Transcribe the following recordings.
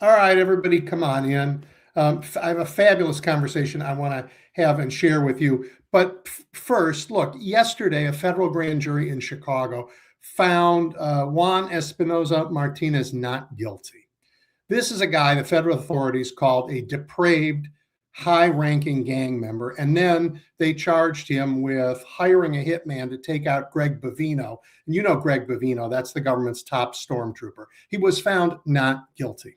All right, everybody, come on in. I have a fabulous conversation I want to have and share with you. But first, look, yesterday, a federal grand jury in Chicago found Juan Espinoza Martinez not guilty. This is a guy the federal authorities called a depraved, high-ranking gang member. And then they charged him with hiring a hitman to take out Greg Bovino. And you know Greg Bovino, that's the government's top stormtrooper. He was found not guilty.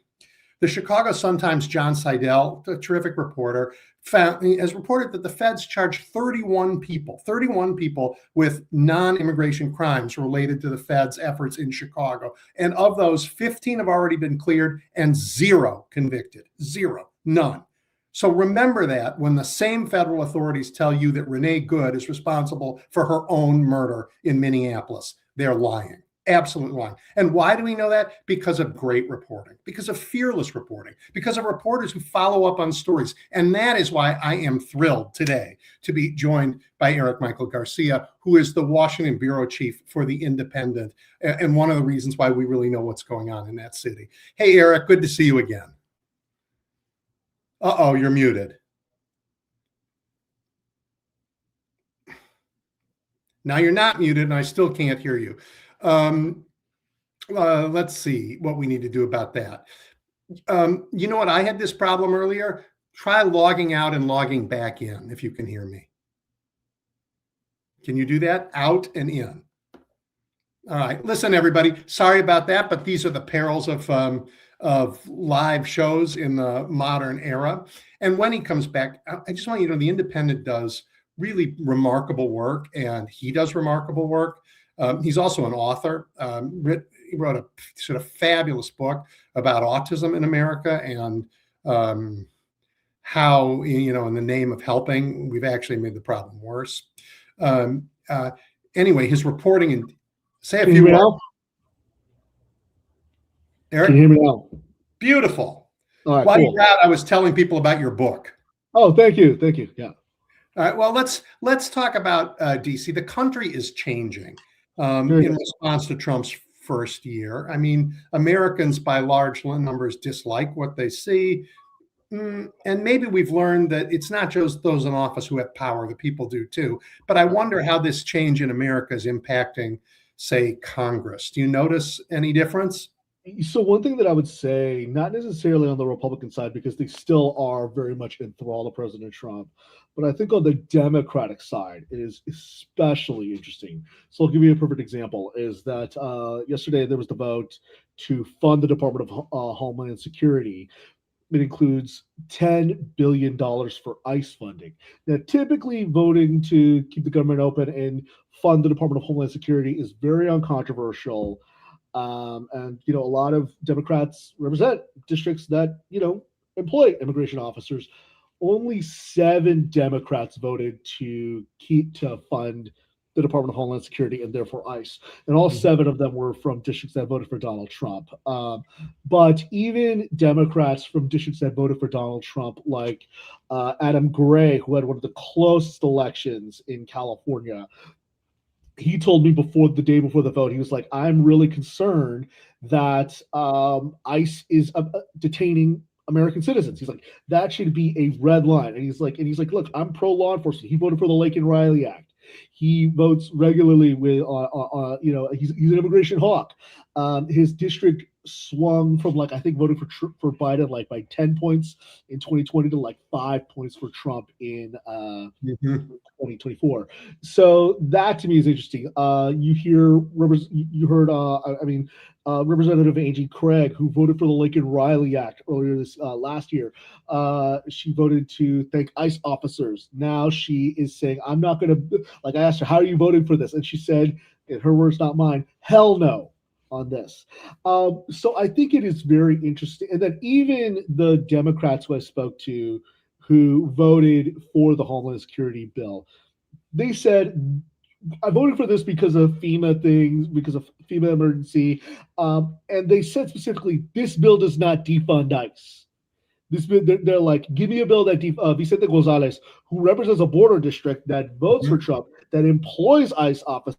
The Chicago Sun-Times' John Seidel, a terrific reporter, has reported that the feds charged 31 people with non-immigration crimes related to the feds' efforts in Chicago. And of those, 15 have already been cleared and 0 convicted. 0, none. So remember that when the same federal authorities tell you that Renee Good is responsible for her own murder in Minneapolis, they're lying. Absolutely lying. And why do we know that? Because of great reporting, because of fearless reporting, because of reporters who follow up on stories. And that is why I am thrilled today to be joined by Eric Michael Garcia, who is the Washington bureau chief for The Independent, and one of the reasons why we really know what's going on in that city. Hey, Eric, good to see you again. Uh-oh, you're muted. Now you're not muted, and I still can't hear you. Let's see what we need to do about that. You know what? I had this problem earlier. Try logging out and logging back in if you can hear me. Can you do that? Out and in. All right. Listen, everybody. Sorry about that, but these are the perils of live shows in the modern era. And when he comes back, I just want you to know the Independent does really remarkable work, and he does remarkable work. He's also an author. He wrote a sort of fabulous book about autism in America and how, in the name of helping, we've actually made the problem worse. Anyway, his reporting and say a few words. Eric? Can you hear me now? Beautiful. All right, While cool. you're out, I was telling people about your book. Oh, thank you. Thank you. Yeah. All right. Well, let's talk about DC. The country is changing. In response to Trump's first year. I mean, Americans by large numbers dislike what they see. And maybe we've learned that it's not just those in office who have power, the people do too. But I wonder how this change in America is impacting, say, Congress. Do you notice any difference? So one thing that I would say, not necessarily on the Republican side, because they still are very much enthralled to President Trump, but I think on the Democratic side, it is especially interesting. So I'll give you a perfect example, is that yesterday there was the vote to fund the Department of Homeland Security. It includes $10 billion for ICE funding. Now, typically voting to keep the government open and fund the Department of Homeland Security is very uncontroversial. And, a lot of Democrats represent districts that, employ immigration officers. Only 7 Democrats voted to fund the Department of Homeland Security and therefore ICE. And all 7 of them were from districts that voted for Donald Trump. But even Democrats from districts that voted for Donald Trump, like Adam Gray, who had one of the closest elections in California, he told me the day before the vote, he was like, I'm really concerned that ICE is detaining American citizens. He's like, that should be a red line. And he's like, look, I'm pro law enforcement. He voted for the Laken Riley Act. He votes regularly with, he's an immigration hawk. His district swung from I think voting for Biden by 10 points in 2020 to 5 points for Trump in 2024. So that to me is interesting. Representative Angie Craig, who voted for the Laken Riley Act earlier this last year, she voted to thank ICE officers. Now she is saying, I'm not going to, I asked her, how are you voting for this? And she said, in her words, not mine, hell no on this. So I think it is very interesting. And then even the Democrats who I spoke to who voted for the Homeland Security bill, they said, I voted for this because of FEMA things, because of FEMA emergency. And they said specifically, this bill does not defund ICE. They're like, give me a bill that Vicente Gonzalez, who represents a border district that votes for Trump, that employs ICE officers,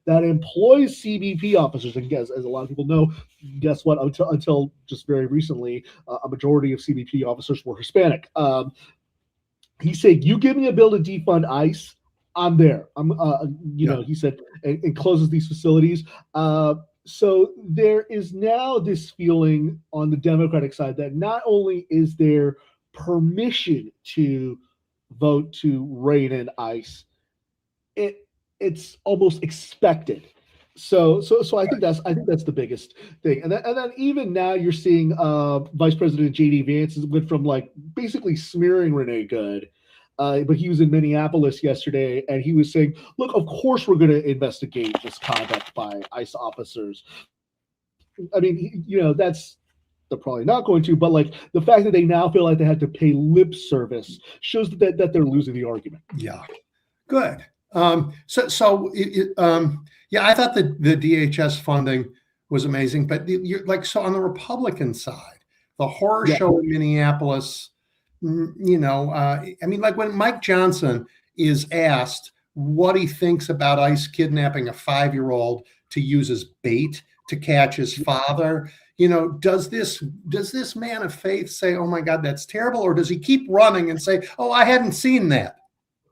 that employs CBP officers. And guess, as a lot of people know, guess what? Until just very recently, a majority of CBP officers were Hispanic. He said, "You give me a bill to defund ICE, I'm there. He said, and closes these facilities. So there is now this feeling on the Democratic side that not only is there permission to vote to rein in ICE, it's almost expected. So I think that's the biggest thing. And then even now you're seeing Vice President J.D. Vance went from like basically smearing Renee Good. But he was in Minneapolis yesterday, and he was saying, "Look, of course we're going to investigate this conduct by ICE officers." I mean, they're probably not going to, but like the fact that they now feel like they had to pay lip service shows that they're losing the argument. Yeah, good. I thought the DHS funding was amazing, but on the Republican side, the horror show in Minneapolis. When Mike Johnson is asked what he thinks about ICE kidnapping a 5-year-old to use as bait to catch his father, does this man of faith say, "Oh my God, that's terrible," or does he keep running and say, "Oh, I hadn't seen that"?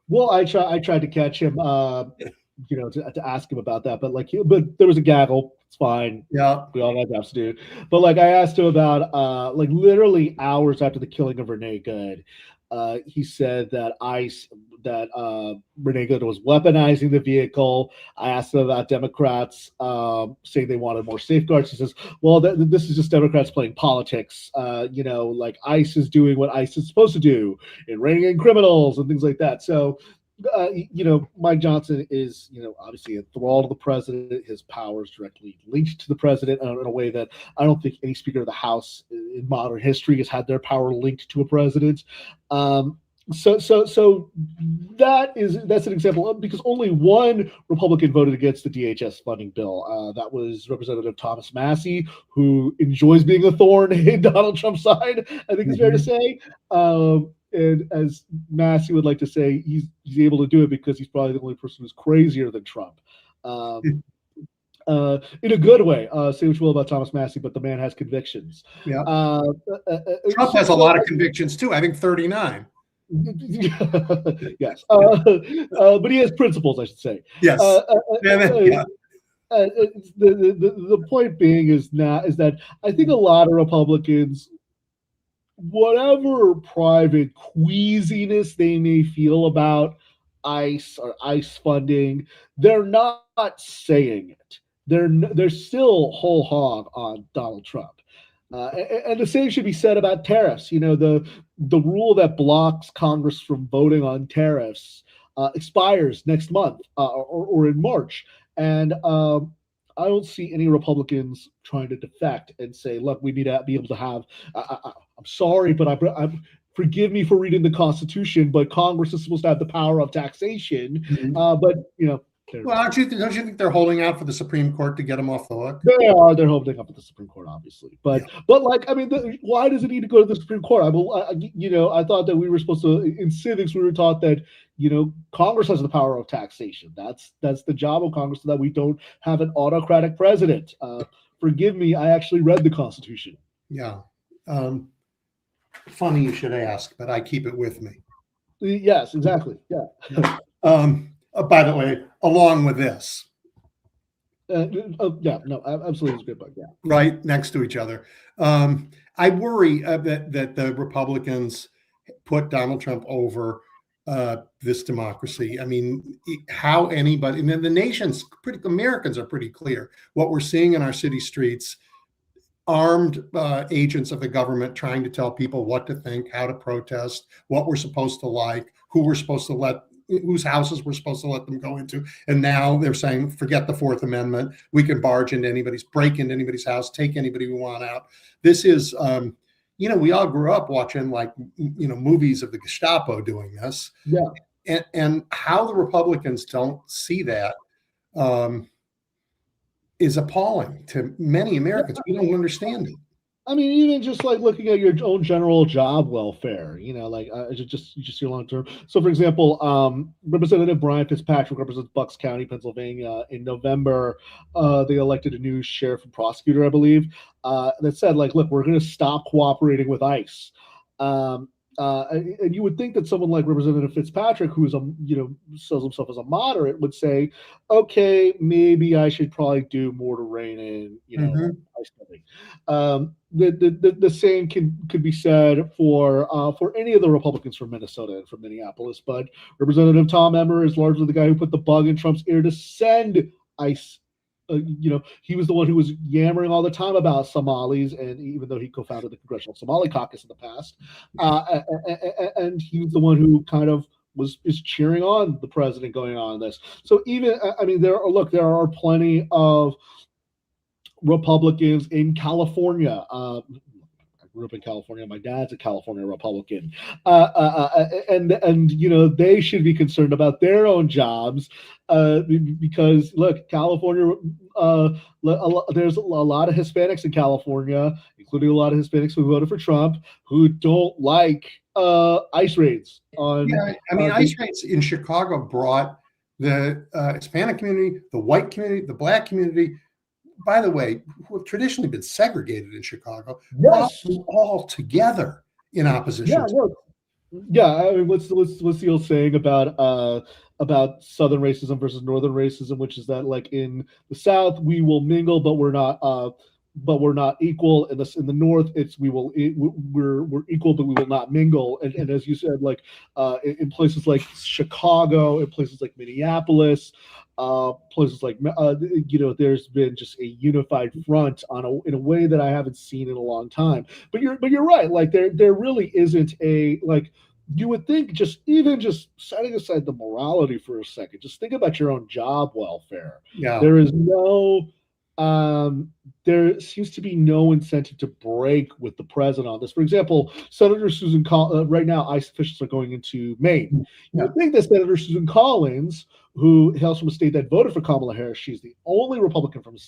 Well, I tried to catch him, to ask him about that, but there was a gaggle. It's fine. Yeah, we all got jobs to do. But I asked him about literally hours after the killing of Renee Good, he said that Renee Good was weaponizing the vehicle. I asked him about Democrats saying they wanted more safeguards. He says, "Well, this is just Democrats playing politics. ICE is doing what ICE is supposed to do in reining in criminals and things like that." So. Mike Johnson is, obviously enthralled to the president. His power is directly linked to the president in a way that I don't think any Speaker of the House in modern history has had their power linked to a president. So that's an example of, because only one Republican voted against the DHS funding bill. That was Representative Thomas Massey, who enjoys being a thorn in Donald Trump's side, I think it's fair to say. And as Massey would like to say, he's able to do it because he's probably the only person who's crazier than Trump. In a good way. Say what you will about Thomas Massey, but the man has convictions. Yeah. Trump has a lot of convictions too. I think 39. Yes. But he has principles, I should say. Yes. The point being is that I think a lot of Republicans, whatever private queasiness they may feel about ICE or ICE funding, they're not saying it. They're still whole hog on Donald Trump. And the same should be said about tariffs. The rule that blocks Congress from voting on tariffs expires next month or in March. And I don't see any Republicans trying to defect and say, "Look, we need to be able to have." I'm sorry, but I'm forgive me for reading the Constitution, but Congress is supposed to have the power of taxation. Mm-hmm. But well, don't you think they're holding out for the Supreme Court to get them off the hook? They are. They're holding up at the Supreme Court, obviously. But why does it need to go to the Supreme Court? I thought that we were supposed to, in civics, we were taught that Congress has the power of taxation. That's the job of Congress, so that we don't have an autocratic president. Forgive me, I actually read the Constitution. Yeah. Funny you should ask, but I keep it with me. Yes, exactly. Yeah. By the way, along with this. Absolutely, it's a good book. Yeah. Right next to each other. I worry that the Republicans put Donald Trump over this democracy. I mean, how anybody, and then Americans are pretty clear. What we're seeing in our city streets, armed agents of the government trying to tell people what to think, how to protest, what we're supposed to like, whose houses we're supposed to let them go into. And now they're saying, forget the Fourth Amendment. We can break into anybody's house, take anybody we want out. This is, we all grew up watching movies of the Gestapo doing this. Yeah. And how the Republicans don't see that is appalling to many Americans. We don't understand it. I mean, even just like looking at your own general job welfare, like just your long term. So, for example, Representative Brian Fitzpatrick represents Bucks County, Pennsylvania. In November, they elected a new sheriff and prosecutor, I believe, that said, like, look, we're going to stop cooperating with ICE. And you would think that someone like Representative Fitzpatrick, who's sells himself as a moderate, would say, okay, maybe I should probably do more to rein in, Mhm. ICE spending. The same could be said for any of the Republicans from Minnesota and from Minneapolis, but Representative Tom Emmer is largely the guy who put the bug in Trump's ear to send ICE. He was the one who was yammering all the time about Somalis, and even though he co-founded the Congressional Somali Caucus in the past, and he was the one who kind of is cheering on the president going on this. So even, I mean, there are plenty of Republicans in California. I grew up in California. My dad's a California Republican, and they should be concerned about their own jobs, because look, California. There's a lot of Hispanics in California, including a lot of Hispanics who voted for Trump, who don't like ICE raids on. Yeah, I mean, ICE raids in Chicago brought the Hispanic community, the white community, the black community, by the way, who have traditionally been segregated in Chicago, Yes, all together in opposition. Yeah, no, yeah. I mean, what's the old saying about Southern racism versus Northern racism, which is that, like, in the South we will mingle, but we're not equal. In the North, we're equal, but we will not mingle. And as you said, like, in places like Chicago, in places like Minneapolis, places like there's been just a unified front in a way that I haven't seen in a long time. But you're right. Like, there really isn't a, like, you would think, just setting aside the morality for a second, just think about your own job welfare. Yeah. There is no there seems to be no incentive to break with the president on this. For example, Senator Susan right now, ICE officials are going into Maine. You would think that Senator Susan Collins, who hails from a state that voted for Kamala Harris, she's the only Republican from a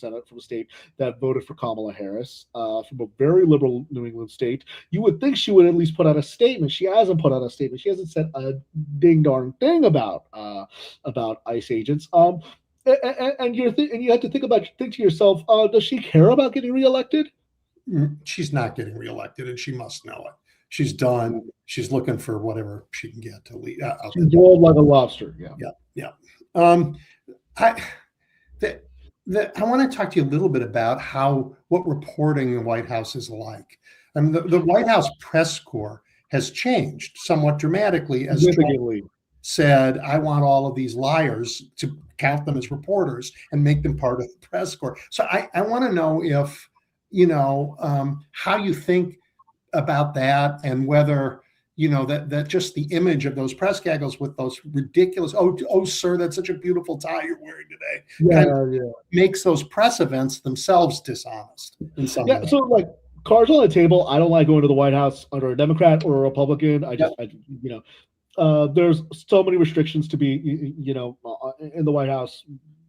state that voted for Kamala Harris, from a very liberal New England state. You would think she would at least put out a statement. She hasn't put out a statement. She hasn't said a ding darn thing about ICE agents. And you have to think to yourself, does she care about getting reelected? She's not getting reelected, and she must know it. She's done. She's looking for whatever she can get to lead. She's boiled like a lobster. Yeah. I want to talk to you a little bit about what reporting in the White House is like. I mean, the White House press corps has changed somewhat dramatically as Trump said, I want all of these liars to count them as reporters and make them part of the press corps. So I want to know if, how you think about that, and whether, that just the image of those press gaggles with those ridiculous, oh, sir, that's such a beautiful tie you're wearing today, makes those press events themselves dishonest in some way. So, like, cards on the table, I don't like going to the White House under a Democrat or a Republican. There's so many restrictions to be, in the White House,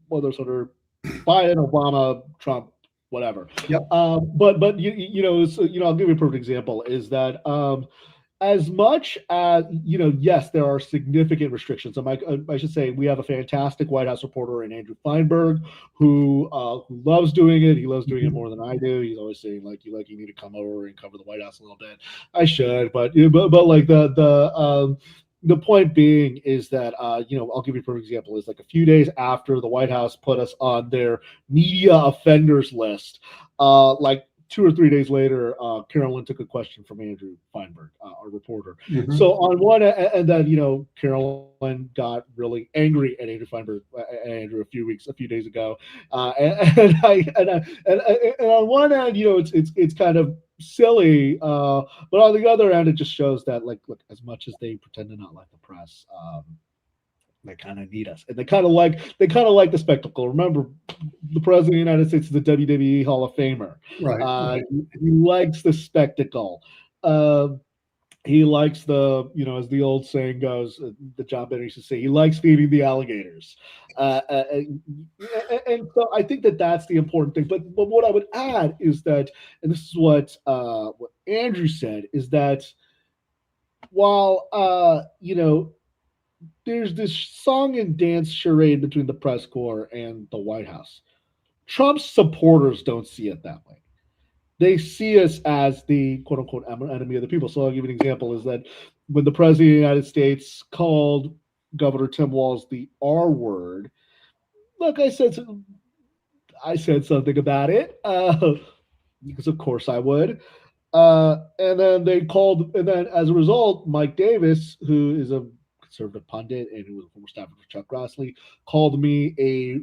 whether it's under Biden, Obama, Trump, whatever. Yep. But I'll give you a perfect example. Is that as much as yes, there are significant restrictions. I should say we have a fantastic White House reporter in Andrew Feinberg who loves doing it. He loves doing it more than I do. He's always saying, like, you need to come over and cover the White House a little bit. I should, but like the point being is that, I'll give you a perfect example, is like a few days after the White House put us on their media offenders list, like 2 or 3 days later, Carolyn took a question from Andrew Feinberg, our reporter. Mm-hmm. So on one, and then, Carolyn got really angry at Andrew Feinberg, Andrew a few days ago. And on one end, it's kind of silly, but on the other end, it just shows that, like, look, as much as they pretend to not like the press, they kind of need us, and they kind of like the spectacle. Remember, the president of the United States is a WWE Hall of Famer. Right. He likes the spectacle. he likes as the old saying goes, the John Benner used to say, he likes feeding the alligators. And so I think that that's the important thing. But what I would add is that, and this is what Andrew said, is that while, there's this song and dance charade between the press corps and the White House, Trump's supporters don't see it that way. They see us as the quote unquote enemy of the people. So I'll give you an example is that when the president of the United States called Governor Tim Walz the R word, look, I said something about it, because of course I would. And then as a result, Mike Davis, who is a conservative pundit and who was a former staffer for Chuck Grassley, called me a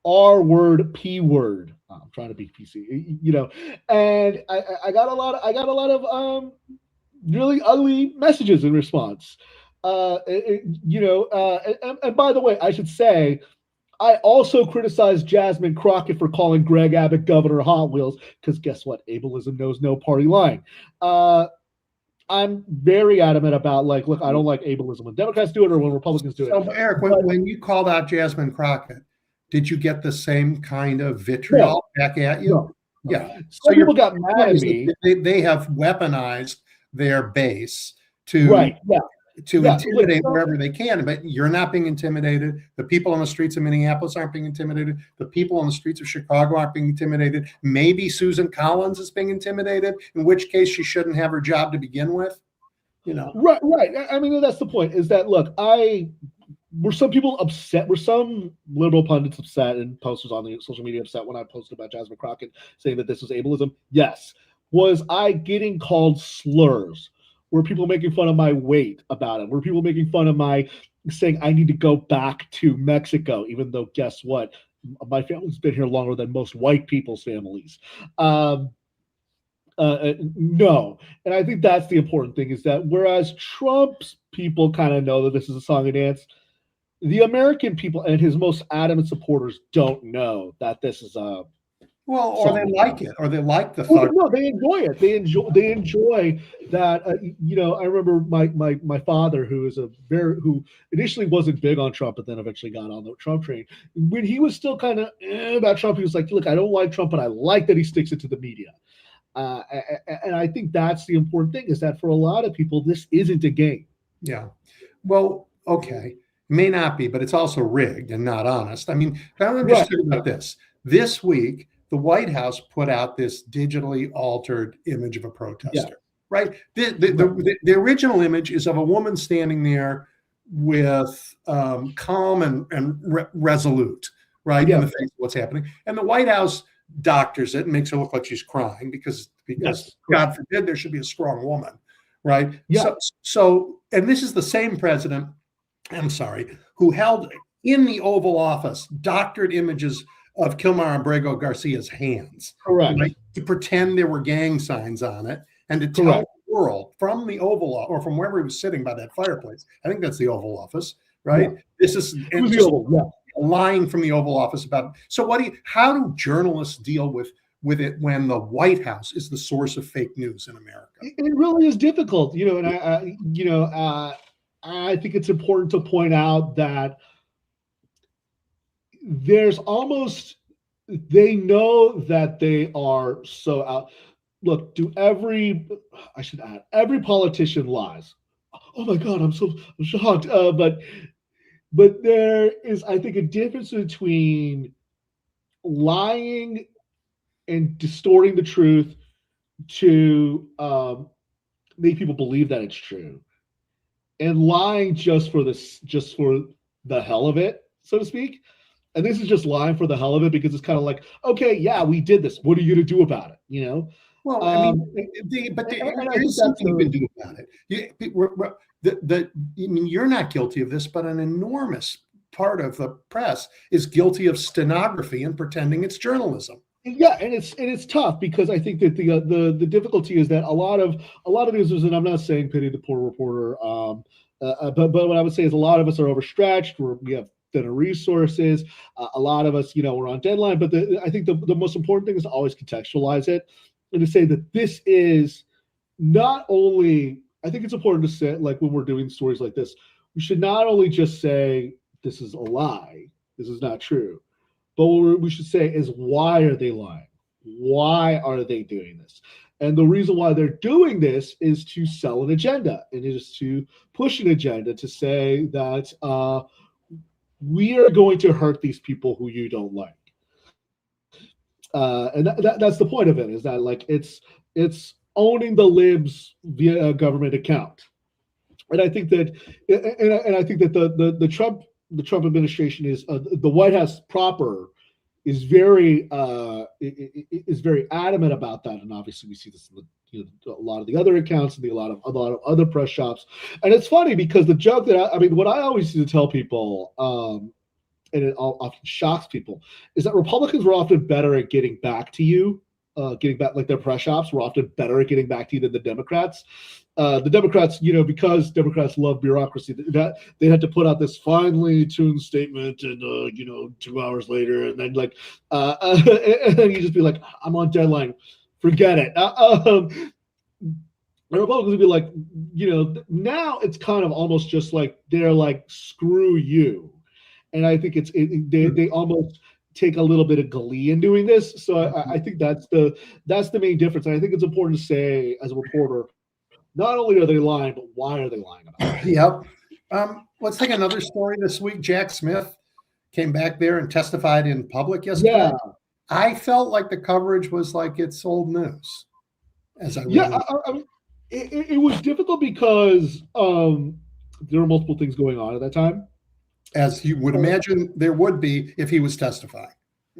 R word, P word. I'm trying to be PC, and I got a lot of really ugly messages in response. And by the way, I should say, I also criticized Jasmine Crockett for calling Greg Abbott governor of Hot Wheels, because guess what? Ableism knows no party line. I'm very adamant about, look, I don't like ableism when Democrats do it or when Republicans do it. So, Eric, when you called out Jasmine Crockett, did you get the same kind of vitriol back at you? No. Yeah. Some people got mad at me. They have weaponized their base to intimidate wherever they can, but you're not being intimidated. The people on the streets of Minneapolis aren't being intimidated. The people on the streets of Chicago aren't being intimidated. Maybe Susan Collins is being intimidated, in which case she shouldn't have her job to begin with. Right. I mean, that's the point, is that, look, were some people upset? Were some liberal pundits upset and posters on the social media upset when I posted about Jasmine Crockett saying that this was ableism? Yes. Was I getting called slurs? Were people making fun of my weight about it? Were people making fun of my saying I need to go back to Mexico, even though guess what? My family's been here longer than most white people's families. No. And I think that's the important thing, is that whereas Trump's people kind of know that this is a song and dance, the American people and his most adamant supporters don't know that this is a or they like it, or they like the thought. No, they enjoy it. They enjoy that. I remember my father, who initially wasn't big on Trump, but then eventually got on the Trump train. When he was still kind of about Trump, he was like, "Look, I don't like Trump, but I like that he sticks it to the media." And I think that's the important thing, is that for a lot of people, this isn't a game. Yeah. Well, okay. May not be, but it's also rigged and not honest. I mean, I'm just talking about this. This week, the White House put out this digitally altered image of a protester, right? The original image is of a woman standing there with calm and resolute, right, in the face of what's happening. And the White House doctors it and makes her look like she's crying because God forbid there should be a strong woman, right? Yeah. So, and this is the same president, who held in the Oval Office doctored images of Kilmar and Brego Garcia's hands. Correct. Right? To pretend there were gang signs on it, and to tell the world from the Oval, or from wherever he was sitting by that fireplace. I think that's the Oval Office, right? Yeah. This is lying from the Oval Office about. So how do journalists deal with it when the White House is the source of fake news in America? It really is difficult, and I think it's important to point out that they know that they are so out. Look, every politician lies. Oh my God, I'm shocked. But there is, I think, a difference between lying and distorting the truth to make people believe that it's true, and lying just for the hell of it, so to speak. And this is just lying for the hell of it, because it's kind of like, okay, yeah, we did this. What are you going to do about it? Well, I mean, there's something you can do about it. You're not guilty of this, but an enormous part of the press is guilty of stenography and pretending it's journalism. Yeah, and it's tough, because I think that the difficulty is that a lot of newsers, and I'm not saying pity the poor reporter, but what I would say is a lot of us are overstretched. We have thinner resources. A lot of us, we're on deadline. But I think the most important thing is to always contextualize it, and to say that this is not only I think it's important to say, like when we're doing stories like this, we should not only just say this is a lie, this is not true, but what we should say is why are they lying? Why are they doing this? And the reason why they're doing this is to sell an agenda, and it is to push an agenda to say that we are going to hurt these people who you don't like. And that's the point of it, is that like it's owning the libs via a government account. And I think that, and I think that the Trump administration is the White House proper is very adamant about that, and obviously we see this in a lot of the other accounts and a lot of other press shops. And it's funny because the joke that I mean, what I always used to tell people, and it often shocks people, is that Republicans were often better at getting back to you, getting back, like their press shops were often better at getting back to you than the Democrats. The Democrats, because Democrats love bureaucracy, that they had to put out this finely tuned statement, and 2 hours later, and then and then you just be like, I'm on deadline, forget it. The Republicans would be like, now it's kind of almost just like they're like, screw you. And I think they almost take a little bit of glee in doing this. So I think that's the main difference. And I think it's important to say, as a reporter, not only are they lying, but why are they lying about it? Yep. Let's take another story this week. Jack Smith came back there and testified in public yesterday. Yeah. I felt like the coverage was like it's old news. It was difficult because there were multiple things going on at that time, as you would imagine there would be if he was testifying.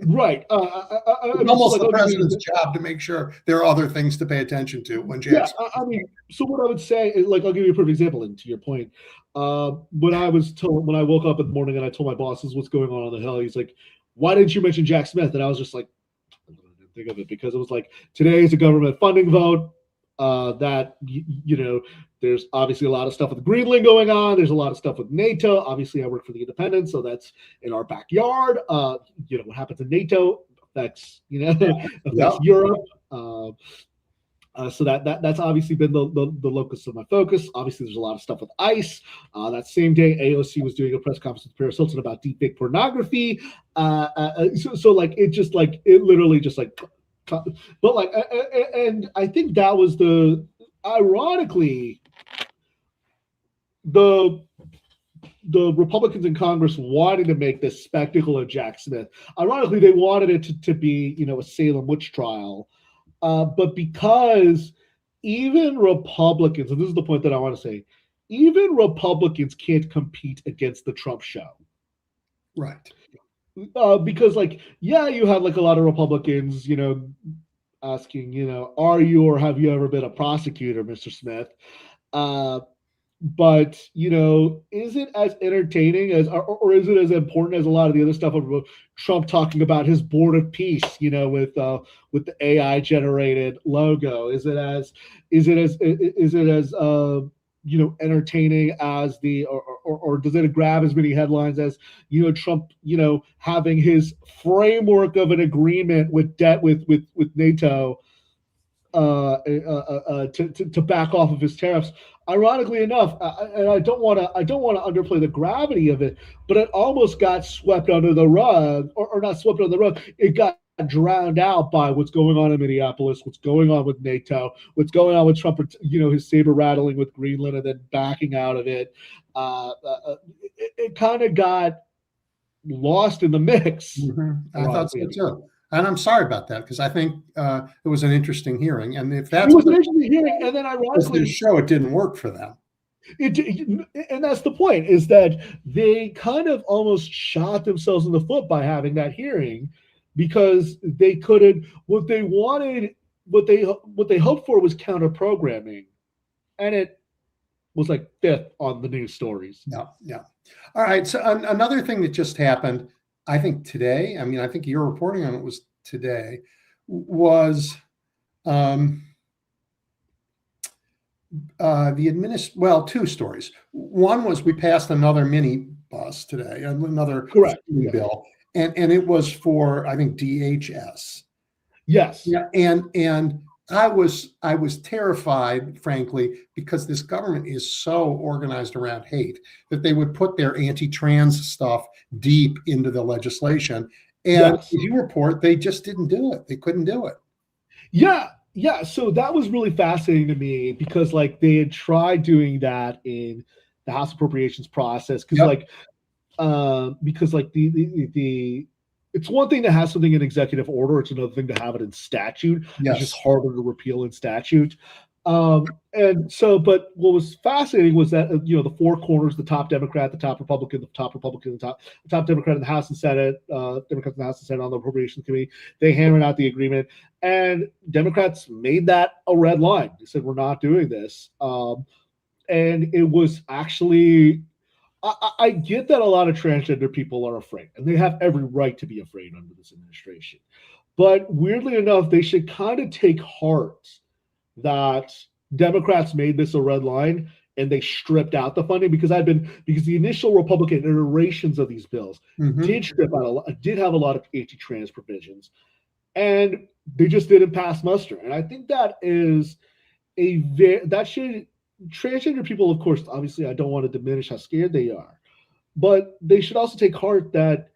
Right. It's almost the president's job to make sure there are other things to pay attention to when Jack's. Yeah, I mean, so what I would say is, like, I'll give you a perfect example. And to your point, when I woke up in the morning and I told my bosses what's going on the Hill, he's like, "Why didn't you mention Jack Smith?" And I was just like, I didn't think of it, because it was like, today is a government funding vote. That there's obviously a lot of stuff with Greenland going on. There's a lot of stuff with NATO. Obviously, I work for the Independents, so that's in our backyard. What happens in NATO affects Europe. So that's obviously been the locus of my focus. Obviously, there's a lot of stuff with ICE. That same day, AOC was doing a press conference with Paris Hilton about deepfake pornography. So like it literally just like. But like, and I think that was ironically, the Republicans in Congress wanted to make this spectacle of Jack Smith. Ironically, they wanted it to be, a Salem witch trial. But because even Republicans, and this is the point that I want to say, even Republicans can't compete against the Trump show. Right. Because you have like a lot of Republicans, asking, are you or have you ever been a prosecutor, Mr. Smith? But is it as entertaining as, or is it as important as a lot of the other stuff about Trump talking about his board of peace, with the AI generated logo? Is it as entertaining as or does it grab as many headlines as Trump having his framework of an agreement with NATO to back off of his tariffs? Ironically enough, and I don't want to underplay the gravity of it, but it almost got swept under the rug, or not swept under the rug. It got drowned out by what's going on in Minneapolis, what's going on with NATO, what's going on with Trump, his saber rattling with Greenland and then backing out of it. It kind of got lost in the mix. Mm-hmm. I thought so too. And I'm sorry about that, because I think it was an interesting hearing. And if that's an interesting hearing, and then ironically, the show, it didn't work for them. And that's the point, is that they kind of almost shot themselves in the foot by having that hearing, because they couldn't. What they wanted, what they hoped for was counter programming, and it was like fifth on the news stories. Yeah. All right. So another thing that just happened, I think today, I think you're reporting on it was today, was two stories. One was we passed another mini bus today, another correct bill, and it was for, I think, DHS. Yes. Yeah, and I was terrified, frankly, because this government is so organized around hate that they would put their anti-trans stuff deep into the legislation. And as Yes. you report, they just didn't do it. They couldn't do it. Yeah, yeah. So that was really fascinating to me because like they had tried doing that in the House appropriations process Yep. because like the it's one thing to have something in executive order, it's another thing to have it in statute. It's just Yes. harder to repeal in statute. And so, but what was fascinating was that the four corners: the top Democrat, the top Republican, the top Democrat in the House and Senate, Democrats in the House and Senate on the Appropriations Committee. They hammered out the agreement, and Democrats made that a red line. They said, "We're not doing this," and it was actually. I get that a lot of transgender people are afraid, and they have every right to be afraid under this administration. But weirdly enough, they should kind of take heart that Democrats made this a red line and they stripped out the funding because the initial Republican iterations of these bills Mhm. did have a lot of anti-trans provisions, and they just didn't pass muster. And I think that is that should transgender people, of course, obviously, I don't want to diminish how scared they are, but they should also take heart that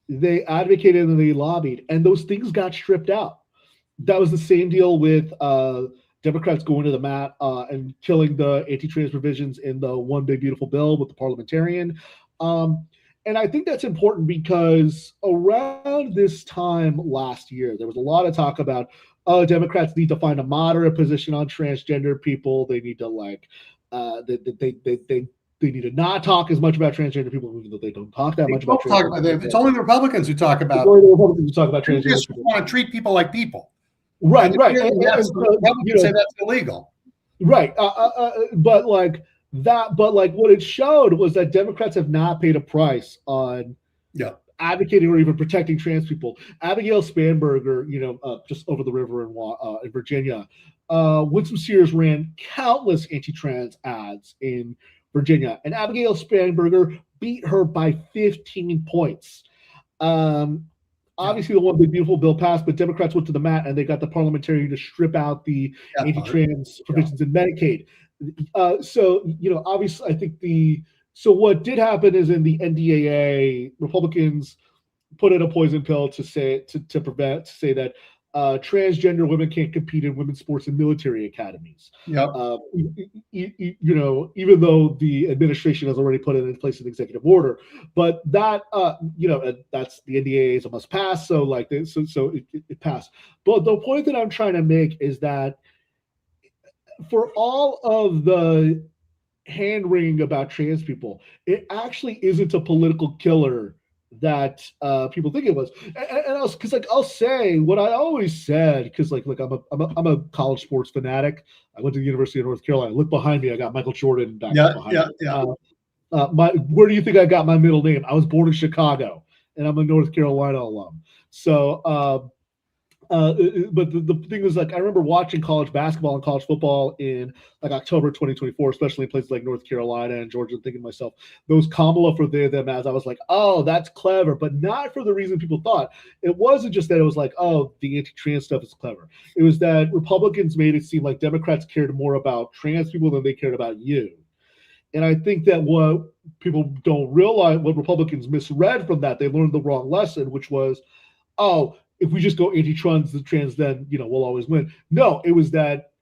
they advocated and they lobbied, and those things got stripped out. That was the same deal with Democrats going to the mat and killing the anti-trans provisions in the One Big Beautiful Bill with the parliamentarian. And I think that's important because around this time last year, there was a lot of talk about, oh, Democrats need to find a moderate position on transgender people. They need to they need to not talk as much about transgender people, even though they don't talk that They much about don't talk transgender about people. It's only the Republicans who talk It's about. only the Republicans who talk about They transgender just people. want to treat people like people. Right, And right. the Republicans say that's illegal. Right. But like that, but like what it showed was that Democrats have not paid a price on Yeah. advocating or even protecting trans people. Abigail Spanberger, just over the river in Virginia, Winsome Sears ran countless anti-trans ads in Virginia, and Abigail Spanberger beat her by 15 points. Obviously, the One Big Beautiful Bill passed, but Democrats went to the mat and they got the parliamentarian to strip out the anti-trans provisions in Medicaid. Obviously, I think so what did happen is in the NDAA, Republicans put in a poison pill to say that transgender women can't compete in women's sports and military academies. Yep. Even though the administration has already put it in place an executive order, but that that's the NDAA is a must pass. So like this, so it passed. But the point that I'm trying to make is that for all of the hand wringing about trans people, it actually isn't a political killer that people think it was. And I'll say what I always said, because I'm a college sports fanatic. I went to the University of North Carolina. Look behind me, I got Michael Jordan back behind me. Where do you think I got my middle name? I was born in Chicago, and I'm a North Carolina alum. So but the thing was, like, I remember watching college basketball and college football in like October 2024, especially in places like North Carolina and Georgia, and thinking to myself, those Kamala for them as I was like, oh, that's clever, but not for the reason people thought. It wasn't just that it was like, oh, the anti-trans stuff is clever. It was that Republicans made it seem like Democrats cared more about trans people than they cared about you. And I think that what people don't realize, what Republicans misread from that, they learned the wrong lesson, which was, oh, if we just go anti-trans, then we'll always win. No, it was that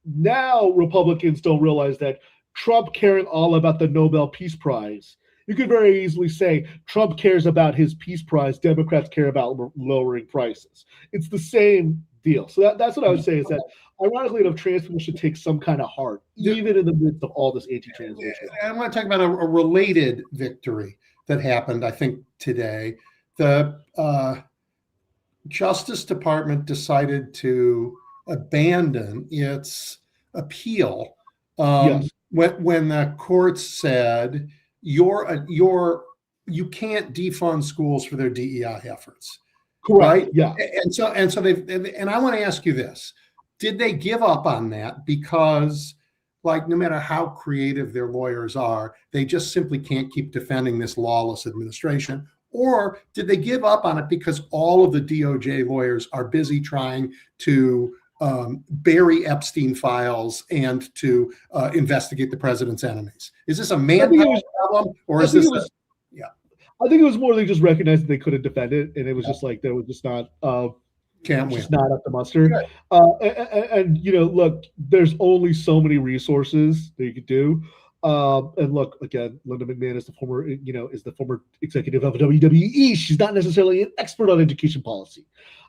now Republicans don't realize that Trump caring all about the Nobel Peace Prize. You could very easily say Trump cares about his peace prize. Democrats care about lowering prices. It's the same deal. So that's what I would say is that ironically enough, trans people should take some kind of heart, even in the midst of all this anti-trans. I want to talk about a related victory that happened, I think, today. The Justice Department decided to abandon its appeal Yes. when the courts said you can't defund schools for their DEI efforts. Correct. Right? Yeah. And so I want to ask you this: did they give up on that because, like, no matter how creative their lawyers are, they just simply can't keep defending this lawless administration? Or did they give up on it because all of the DOJ lawyers are busy trying to bury Epstein files and to investigate the president's enemies? Is this a I think manpower problem, or is this yeah? I think it was more they just recognized that they couldn't defend it, and it was just like they were just not Can't win. just not up to muster. Good. And look, there's only so many resources that you could do. And look, again, Linda McMahon is the former executive of WWE. She's not necessarily an expert on education policy.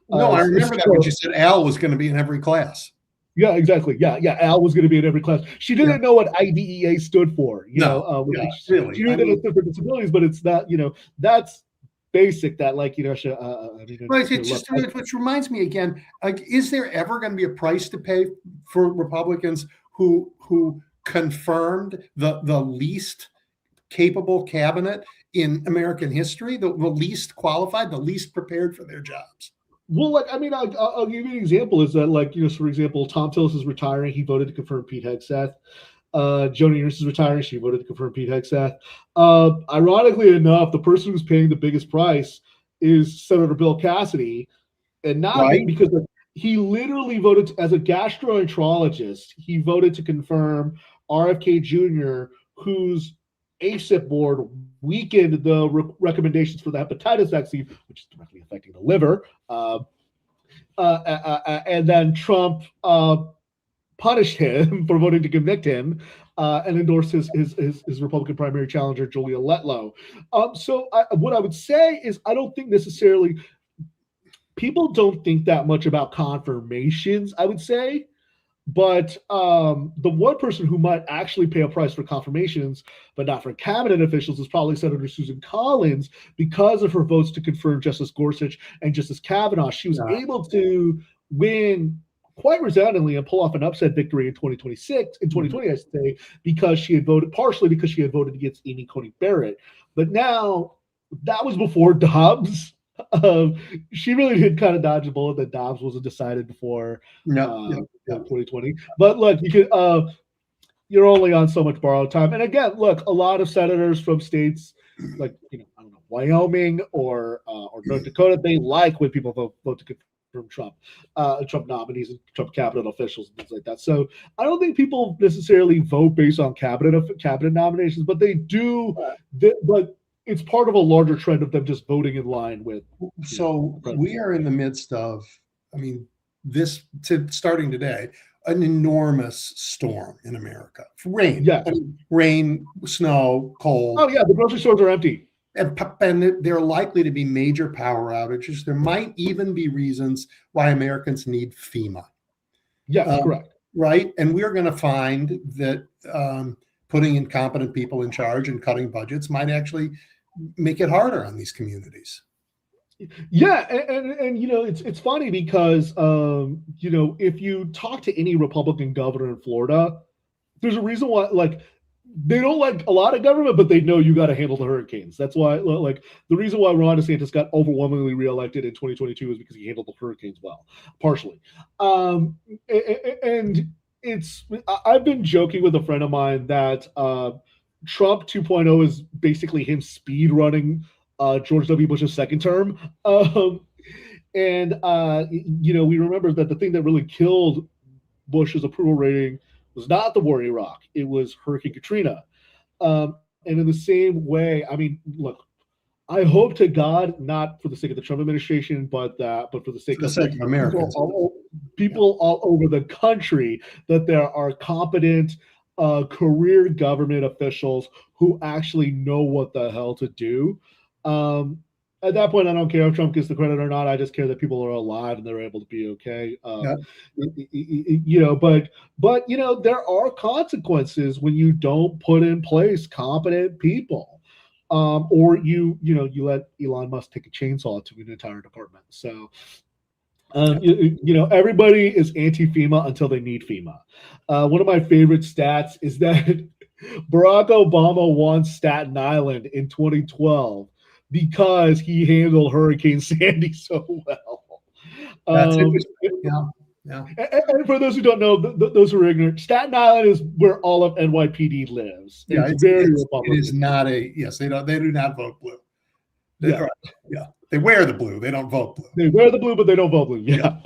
No, I remember that when she said Al was going to be in every class. Yeah, exactly. Yeah. Al was going to be in every class. She didn't know what IDEA stood for. She knew that it's different disabilities, but it's not. That's basic. That right. It's just which reminds me again. Like, is there ever going to be a price to pay for Republicans who confirmed the least capable cabinet in American history, the least qualified, the least prepared for their jobs? Well, I'll give you an example. Is that for example, Tom Tillis is retiring. He voted to confirm Pete Hegseth. Joni Ernst is retiring. She voted to confirm Pete Hegseth. Ironically enough, the person who's paying the biggest price is Senator Bill Cassidy, and not because he literally voted as a gastroenterologist. He voted to confirm RFK Jr., whose ACIP board weakened the recommendations for the hepatitis vaccine, which is directly affecting the liver. And then Trump punished him for voting to convict him and endorsed his Republican primary challenger, Julia Letlow. What I would say is I don't think necessarily people don't think that much about confirmations, I would say. But the one person who might actually pay a price for confirmations, but not for cabinet officials, is probably Senator Susan Collins, because of her votes to confirm Justice Gorsuch and Justice Kavanaugh. She was able to win quite resoundingly and pull off an upset victory in 2020, I should say, because she had voted against Amy Coney Barrett. But now that was before Dobbs. She really did kind of dodge a bullet that Dobbs wasn't decided before 2020. But look, you could you're only on so much borrowed time. And again, look, a lot of senators from states like Wyoming or North Dakota, they like when people vote to confirm Trump nominees and Trump cabinet officials and things like that. So I don't think people necessarily vote based on cabinet nominations, but they do. But it's part of a larger trend of them just voting in line with. So we are in the midst of, starting today, an enormous storm in America. Rain, rain, snow, cold. Oh yeah, the grocery stores are empty. And there are likely to be major power outages. There might even be reasons why Americans need FEMA. Yeah, correct. Right, and we're going to find that putting incompetent people in charge and cutting budgets might actually make it harder on these communities. Yeah, and it's funny because if you talk to any Republican governor in Florida, there's a reason why they don't like a lot of government, but they know you got to handle the hurricanes. That's why the reason why Ron DeSantis got overwhelmingly reelected in 2022 is because he handled the hurricanes well, partially. And I've been joking with a friend of mine that Trump 2.0 is basically him speed running George W. Bush's second term. We remember that the thing that really killed Bush's approval rating was not the war in Iraq. It was Hurricane Katrina. And in the same way, look, I hope to God, not for the sake of the Trump administration, but for the sake of Americans, people all over the country, that there are competent career government officials who actually know what the hell to do. At that point, I don't care if Trump gets the credit or not. I just care that people are alive and they're able to be okay. But there are consequences when you don't put in place competent people, or you let Elon Musk take a chainsaw to an entire department. So. Everybody is anti-FEMA until they need FEMA. One of my favorite stats is that Barack Obama won Staten Island in 2012 because he handled Hurricane Sandy so well. That's interesting. Yeah. And for those who don't know, those who are ignorant, Staten Island is where all of NYPD lives. Yeah, it's very Republican. It is not they do not vote blue. They wear the blue. They don't vote blue. They wear the blue, but they don't vote blue. Yeah.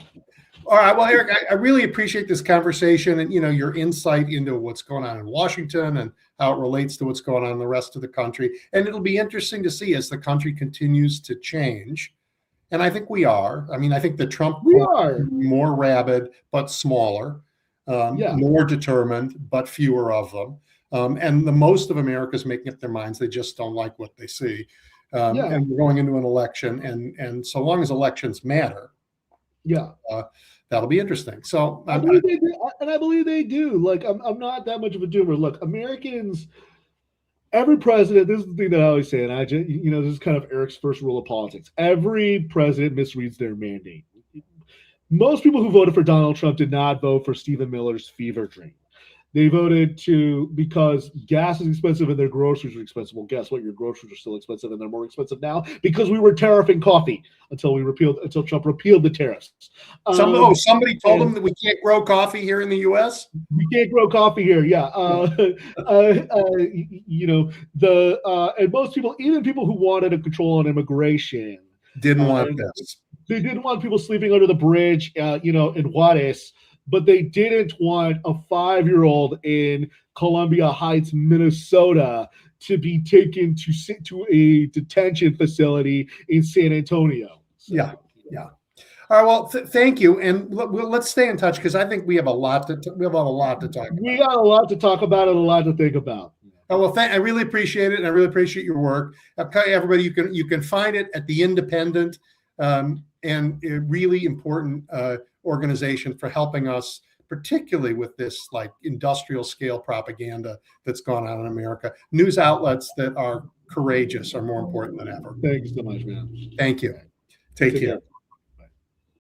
All right. Well, Eric, I really appreciate this conversation and your insight into what's going on in Washington and how it relates to what's going on in the rest of the country. And it'll be interesting to see as the country continues to change. And I think we are. I mean, I think the Trump are more rabid but smaller, more determined but fewer of them. And the most of America is making up their minds. They just don't like what they see. And we're going into an election, and so long as elections matter, that'll be interesting. So I believe they do, and I believe they do. Like, I'm not that much of a doomer. Look, Americans, every president, this is the thing that I always say, and I just, this is kind of Eric's first rule of politics. Every president misreads their mandate. Most people who voted for Donald Trump did not vote for Stephen Miller's fever dream. They voted because gas is expensive and their groceries are expensive. Well, guess what? Your groceries are still expensive, and they're more expensive now because we were tariffing coffee until Trump repealed the tariffs. Somebody told them that we can't grow coffee here in the U.S. We can't grow coffee here. Yeah. And most people, even people who wanted a control on immigration, didn't want this. They didn't want people sleeping under the bridge, in Juarez. But they didn't want a 5-year-old in Columbia Heights, Minnesota, to be taken to a detention facility in San Antonio. So, yeah. All right. Well, thank you, and let's stay in touch because I think we have a lot to talk about. We got a lot to talk about and a lot to think about. Oh, well, I really appreciate it, and I really appreciate your work. Everybody, you can find it at The Independent, and a really important organization for helping us, particularly with this like industrial scale propaganda that's gone on in America. News outlets that are courageous are more important than ever. Thanks so much, man. Thank you. Take care.